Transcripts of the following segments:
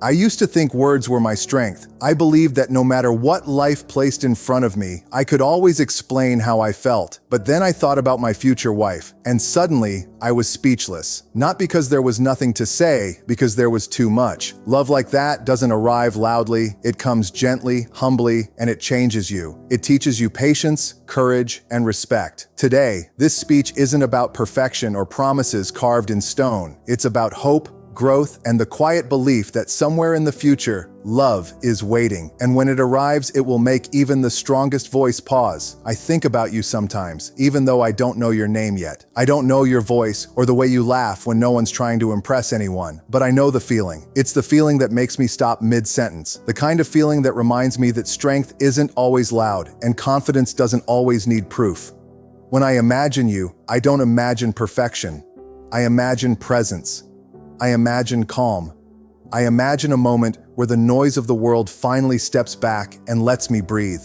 I used to think words were my strength. I believed that no matter what life placed in front of me, I could always explain how I felt. But then I thought about my future wife, and suddenly I was speechless. Not because there was nothing to say, because there was too much. Love like that doesn't arrive loudly, it comes gently, humbly, and it changes you. It teaches you patience, courage, and respect. Today, this speech isn't about perfection or promises carved in stone. It's about hope, growth, and the quiet belief that somewhere in the future, love is waiting. And when it arrives, it will make even the strongest voice pause. I think about you sometimes, even though I don't know your name yet. I don't know your voice or the way you laugh when no one's trying to impress anyone. But I know the feeling. It's the feeling that makes me stop mid-sentence. The kind of feeling that reminds me that strength isn't always loud, and confidence doesn't always need proof. When I imagine you, I don't imagine perfection. I imagine presence. I imagine calm. I imagine a moment where the noise of the world finally steps back and lets me breathe.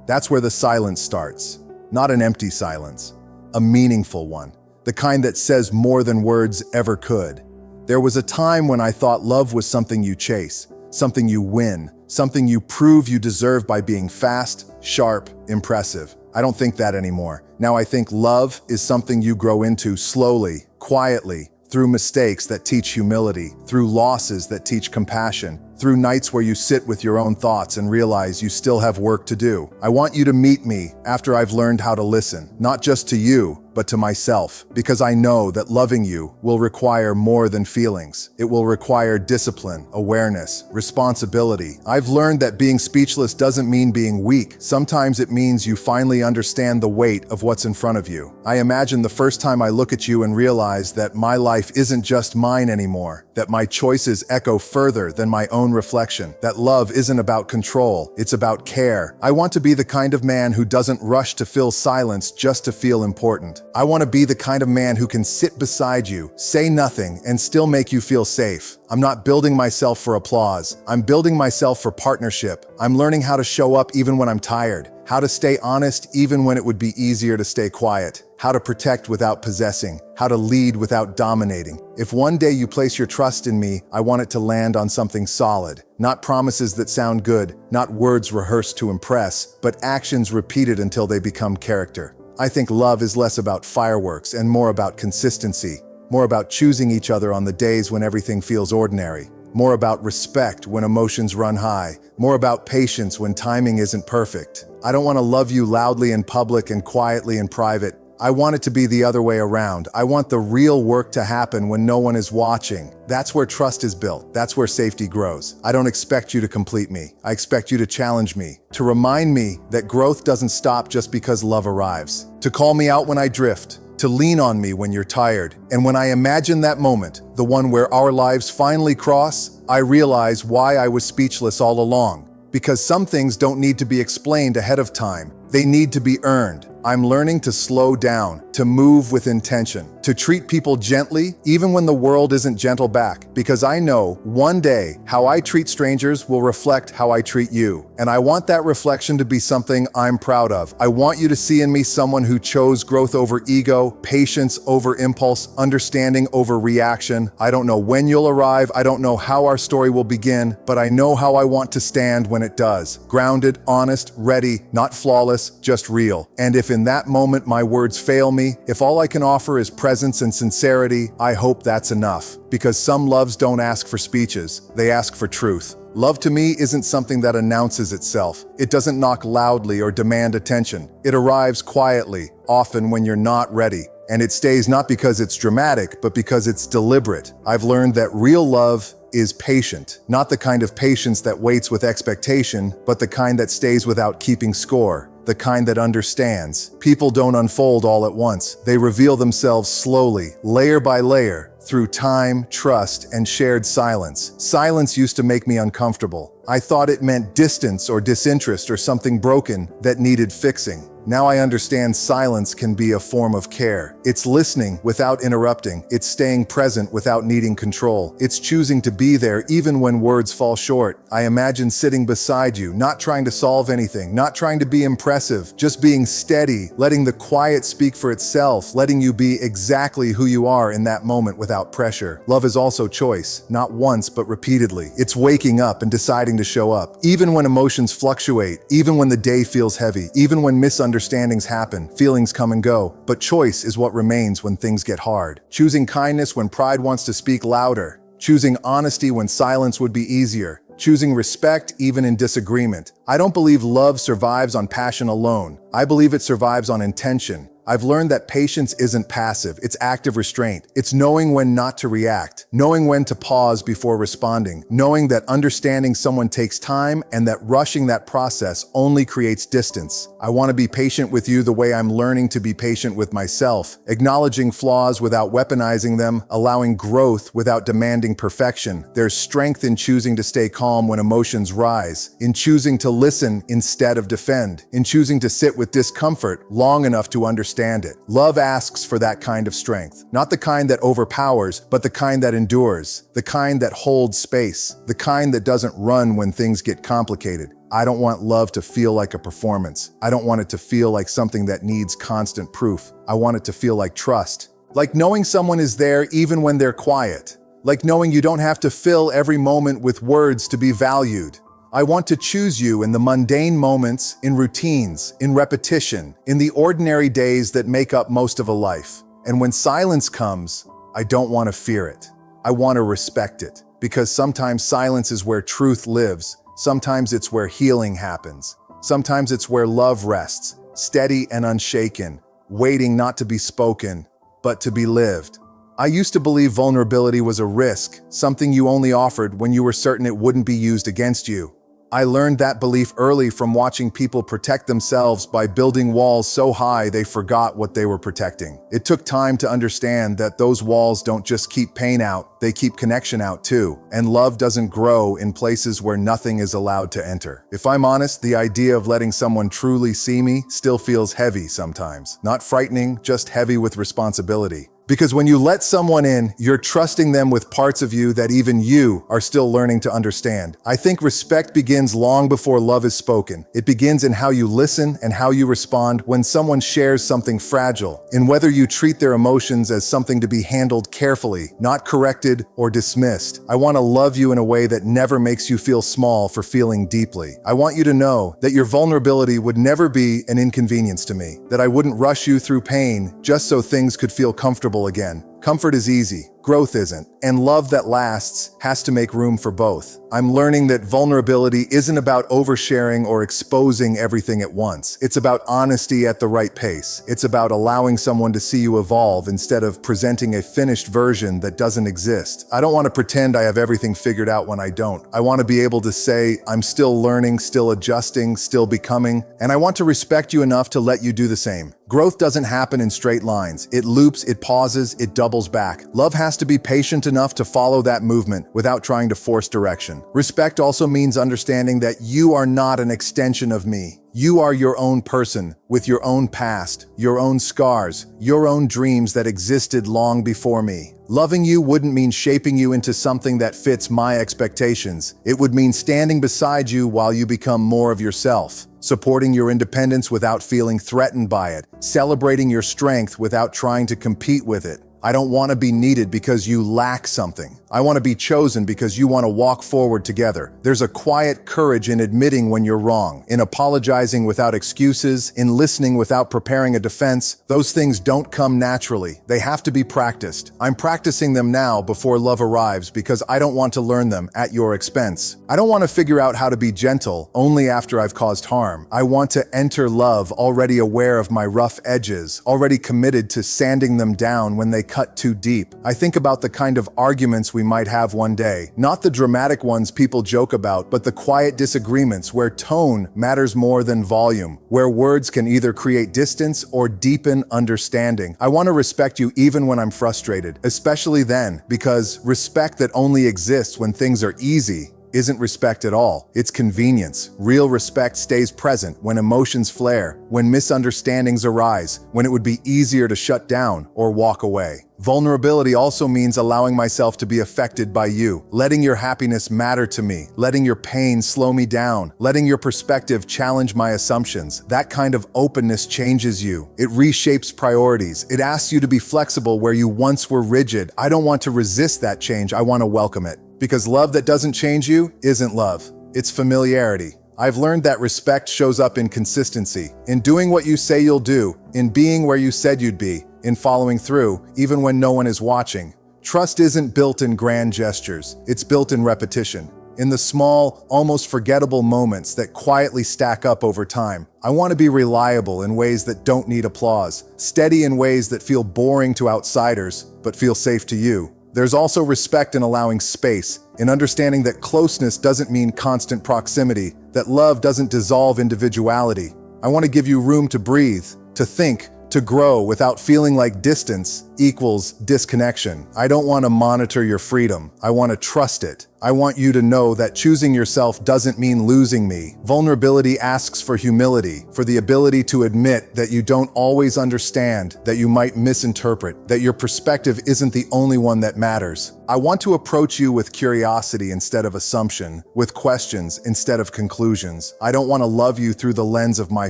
That's where the silence starts. Not an empty silence, a meaningful one, the kind that says more than words ever could. There was a time when I thought love was something you chase, something you win, something you prove you deserve by being fast, sharp, impressive. I don't think that anymore. Now I think love is something you grow into slowly, quietly, through mistakes that teach humility, through losses that teach compassion, through nights where you sit with your own thoughts and realize you still have work to do. I want you to meet me after I've learned how to listen, not just to you, but to myself, because I know that loving you will require more than feelings. It will require discipline, awareness, responsibility. I've learned that being speechless doesn't mean being weak. Sometimes it means you finally understand the weight of what's in front of you. I imagine the first time I look at you and realize that my life isn't just mine anymore, that my choices echo further than my own reflection, that love isn't about control, it's about care. I want to be the kind of man who doesn't rush to fill silence just to feel important. I want to be the kind of man who can sit beside you, say nothing, and still make you feel safe. I'm not building myself for applause. I'm building myself for partnership. I'm learning how to show up even when I'm tired, how to stay honest even when it would be easier to stay quiet, how to protect without possessing, how to lead without dominating. If one day you place your trust in me, I want it to land on something solid. Not promises that sound good, not words rehearsed to impress, but actions repeated until they become character. I think love is less about fireworks and more about consistency, more about choosing each other on the days when everything feels ordinary, more about respect when emotions run high, more about patience when timing isn't perfect. I don't want to love you loudly in public and quietly in private. I want it to be the other way around. I want the real work to happen when no one is watching. That's where trust is built. That's where safety grows. I don't expect you to complete me. I expect you to challenge me, to remind me that growth doesn't stop just because love arrives, to call me out when I drift, to lean on me when you're tired. And when I imagine that moment, the one where our lives finally cross, I realize why I was speechless all along. Because some things don't need to be explained ahead of time. They need to be earned. I'm learning to slow down, to move with intention, to treat people gently, even when the world isn't gentle back, because I know one day how I treat strangers will reflect how I treat you. And I want that reflection to be something I'm proud of. I want you to see in me someone who chose growth over ego, patience over impulse, understanding over reaction. I don't know when you'll arrive, I don't know how our story will begin, but I know how I want to stand when it does. Grounded, honest, ready, not flawless, just real. And if in that moment my words fail me, if all I can offer is presence and sincerity, I hope that's enough. Because some loves don't ask for speeches, they ask for truth. Love to me isn't something that announces itself. It doesn't knock loudly or demand attention. It arrives quietly, often when you're not ready. And it stays not because it's dramatic, but because it's deliberate. I've learned that real love is patient, not the kind of patience that waits with expectation, but the kind that stays without keeping score. The kind that understands. People don't unfold all at once. They reveal themselves slowly, layer by layer, through time, trust, and shared silence. Silence used to make me uncomfortable. I thought it meant distance or disinterest or something broken that needed fixing. Now I understand silence can be a form of care. It's listening without interrupting. It's staying present without needing control. It's choosing to be there even when words fall short. I imagine sitting beside you, not trying to solve anything, not trying to be impressive, just being steady, letting the quiet speak for itself, letting you be exactly who you are in that moment without without pressure. Love is also choice, not once but repeatedly. It's waking up and deciding to show up, even when emotions fluctuate, even when the day feels heavy, even when misunderstandings happen, feelings come and go. But choice is what remains when things get hard. Choosing kindness when pride wants to speak louder. Choosing honesty when silence would be easier. Choosing respect even in disagreement. I don't believe love survives on passion alone. I believe it survives on intention. I've learned that patience isn't passive, it's active restraint. It's knowing when not to react, knowing when to pause before responding, knowing that understanding someone takes time and that rushing that process only creates distance. I want to be patient with you the way I'm learning to be patient with myself, acknowledging flaws without weaponizing them, allowing growth without demanding perfection. There's strength in choosing to stay calm when emotions rise, in choosing to listen instead of defend, in choosing to sit with discomfort long enough to understand it. Love asks for that kind of strength, not the kind that overpowers, but the kind that endures, the kind that holds space, the kind that doesn't run when things get complicated. I don't want love to feel like a performance. I don't want it to feel like something that needs constant proof. I want it to feel like trust, like knowing someone is there even when they're quiet, like knowing you don't have to fill every moment with words to be valued. I want to choose you in the mundane moments, in routines, in repetition, in the ordinary days that make up most of a life. And when silence comes, I don't want to fear it. I want to respect it. Because sometimes silence is where truth lives. Sometimes it's where healing happens. Sometimes it's where love rests, steady and unshaken, waiting not to be spoken, but to be lived. I used to believe vulnerability was a risk, something you only offered when you were certain it wouldn't be used against you. I learned that belief early from watching people protect themselves by building walls so high they forgot what they were protecting. It took time to understand that those walls don't just keep pain out, they keep connection out too. And love doesn't grow in places where nothing is allowed to enter. If I'm honest, the idea of letting someone truly see me still feels heavy sometimes. Not frightening, just heavy with responsibility. Because when you let someone in, you're trusting them with parts of you that even you are still learning to understand. I think respect begins long before love is spoken. It begins in how you listen and how you respond when someone shares something fragile, in whether you treat their emotions as something to be handled carefully, not corrected or dismissed. I want to love you in a way that never makes you feel small for feeling deeply. I want you to know that your vulnerability would never be an inconvenience to me, that I wouldn't rush you through pain just so things could feel comfortable again. Comfort is easy, growth isn't, and love that lasts has to make room for both. I'm learning that vulnerability isn't about oversharing or exposing everything at once. It's about honesty at the right pace. It's about allowing someone to see you evolve instead of presenting a finished version that doesn't exist. I don't want to pretend I have everything figured out when I don't. I want to be able to say, I'm still learning, still adjusting, still becoming, and I want to respect you enough to let you do the same. Growth doesn't happen in straight lines. It loops, it pauses, it doubles back. Love has to be patient enough to follow that movement without trying to force direction. Respect also means understanding that you are not an extension of me. You are your own person, with your own past, your own scars, your own dreams that existed long before me. Loving you wouldn't mean shaping you into something that fits my expectations. It would mean standing beside you while you become more of yourself, supporting your independence without feeling threatened by it, celebrating your strength without trying to compete with it. I don't want to be needed because you lack something. I want to be chosen because you want to walk forward together. There's a quiet courage in admitting when you're wrong, in apologizing without excuses, in listening without preparing a defense. Those things don't come naturally. They have to be practiced. I'm practicing them now before love arrives because I don't want to learn them at your expense. I don't want to figure out how to be gentle only after I've caused harm. I want to enter love already aware of my rough edges, already committed to sanding them down when they cut too deep. I think about the kind of arguments we might have one day, not the dramatic ones people joke about, but the quiet disagreements where tone matters more than volume, where words can either create distance or deepen understanding. I want to respect you even when I'm frustrated, especially then, because respect that only exists when things are easy isn't respect at all. It's convenience. Real respect stays present when emotions flare, when misunderstandings arise, when it would be easier to shut down or walk away. Vulnerability also means allowing myself to be affected by you, letting your happiness matter to me, letting your pain slow me down, letting your perspective challenge my assumptions. That kind of openness changes you. It reshapes priorities. It asks you to be flexible where you once were rigid. I don't want to resist that change. I want to welcome it. Because love that doesn't change you isn't love. It's familiarity. I've learned that respect shows up in consistency, in doing what you say you'll do, in being where you said you'd be, in following through, even when no one is watching. Trust isn't built in grand gestures. It's built in repetition, in the small, almost forgettable moments that quietly stack up over time. I want to be reliable in ways that don't need applause, steady in ways that feel boring to outsiders, but feel safe to you. There's also respect in allowing space, in understanding that closeness doesn't mean constant proximity, that love doesn't dissolve individuality. I want to give you room to breathe, to think, to grow without feeling like distance equals disconnection. I don't want to monitor your freedom. I want to trust it. I want you to know that choosing yourself doesn't mean losing me. Vulnerability asks for humility, for the ability to admit that you don't always understand, that you might misinterpret, that your perspective isn't the only one that matters. I want to approach you with curiosity instead of assumption, with questions instead of conclusions. I don't want to love you through the lens of my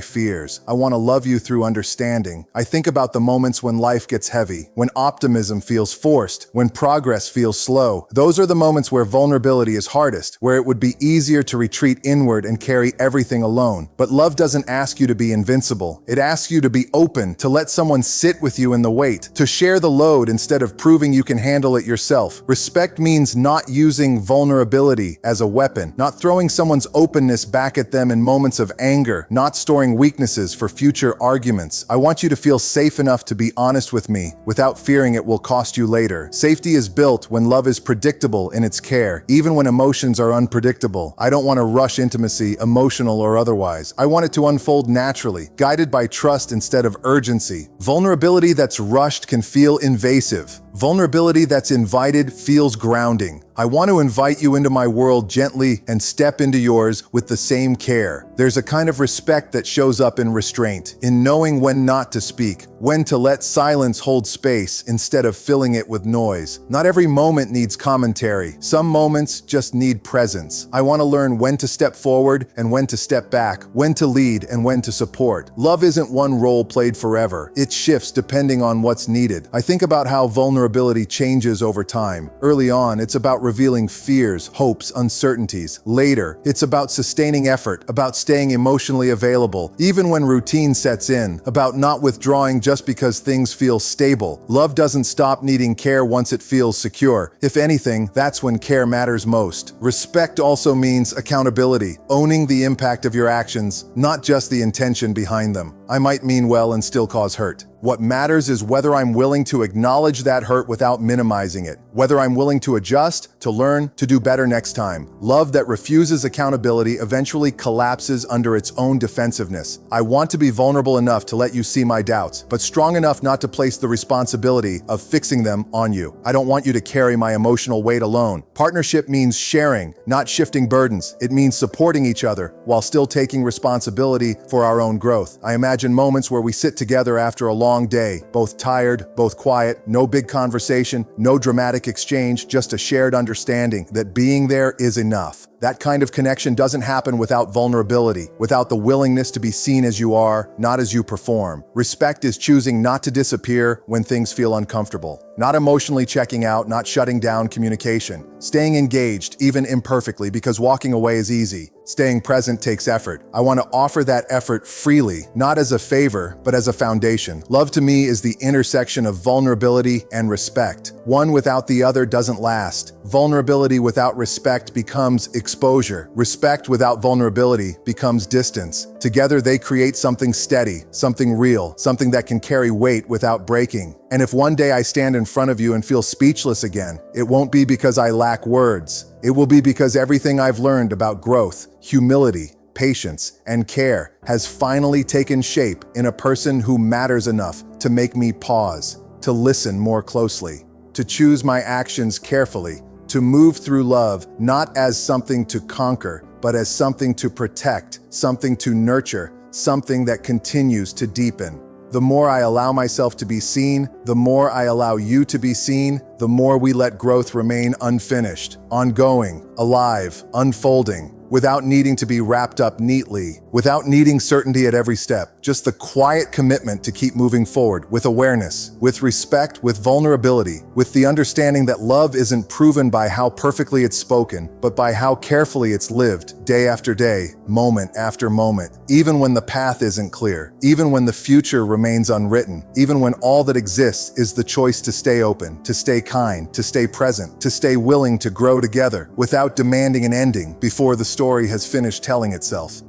fears. I want to love you through understanding. I think about the moments when life gets heavy, when optimism feels forced, when progress feels slow. Those are the moments where vulnerability is hardest, where it would be easier to retreat inward and carry everything alone. But love doesn't ask you to be invincible. It asks you to be open, to let someone sit with you in the weight, to share the load instead of proving you can handle it yourself. Respect means not using vulnerability as a weapon, not throwing someone's openness back at them in moments of anger, not storing weaknesses for future arguments. I want you to feel safe enough to be honest with me without fearing it will cost you later. Safety is built when love is predictable in its care, even when emotions are unpredictable. I don't want to rush intimacy, emotional or otherwise. I want it to unfold naturally, guided by trust instead of urgency. Vulnerability that's rushed can feel invasive. Vulnerability that's invited feels grounding. I want to invite you into my world gently and step into yours with the same care. There's a kind of respect that shows up in restraint, in knowing when not to speak, when to let silence hold space instead of filling it with noise. Not every moment needs commentary. Some moments just need presence. I want to learn when to step forward and when to step back, when to lead and when to support. Love isn't one role played forever. It shifts depending on what's needed. I think about how vulnerability changes over time. Early on, it's about revealing fears, hopes, uncertainties. Later, it's about sustaining effort, about staying emotionally available, even when routine sets in, about not withdrawing just because things feel stable. Love doesn't stop needing care once it feels secure. If anything, that's when care matters most. Respect also means accountability, owning the impact of your actions, not just the intention behind them. I might mean well and still cause hurt. What matters is whether I'm willing to acknowledge that hurt without minimizing it, whether I'm willing to adjust, to learn, to do better next time. Love that refuses accountability eventually collapses under its own defensiveness. I want to be vulnerable enough to let you see my doubts, but strong enough not to place the responsibility of fixing them on you. I don't want you to carry my emotional weight alone. Partnership means sharing, not shifting burdens. It means supporting each other while still taking responsibility for our own growth. I imagine moments where we sit together after a long day, both tired, both quiet, no big conversation, no dramatic exchange, just a shared understanding that being there is enough. That kind of connection doesn't happen without vulnerability, without the willingness to be seen as you are, not as you perform. Respect is choosing not to disappear when things feel uncomfortable, not emotionally checking out, not shutting down communication, staying engaged, even imperfectly, because walking away is easy. Staying present takes effort. I want to offer that effort freely, not as a favor, but as a foundation. Love to me is the intersection of vulnerability and respect. One without the other doesn't last. Vulnerability without respect becomes exposure. Respect without vulnerability becomes distance. Together they create something steady, something real, something that can carry weight without breaking. And if one day I stand in front of you and feel speechless again, it won't be because I lack words. It will be because everything I've learned about growth, humility, patience, and care has finally taken shape in a person who matters enough to make me pause, to listen more closely, to choose my actions carefully, to move through love not as something to conquer, but as something to protect, something to nurture, something that continues to deepen. The more I allow myself to be seen, the more I allow you to be seen, the more we let growth remain unfinished, ongoing, alive, unfolding, without needing to be wrapped up neatly, without needing certainty at every step, just the quiet commitment to keep moving forward with awareness, with respect, with vulnerability, with the understanding that love isn't proven by how perfectly it's spoken, but by how carefully it's lived, day after day, moment after moment, even when the path isn't clear, even when the future remains unwritten, even when all that exists is the choice to stay open, to stay kind, to stay present, to stay willing to grow together, without demanding an ending before the story has finished telling itself.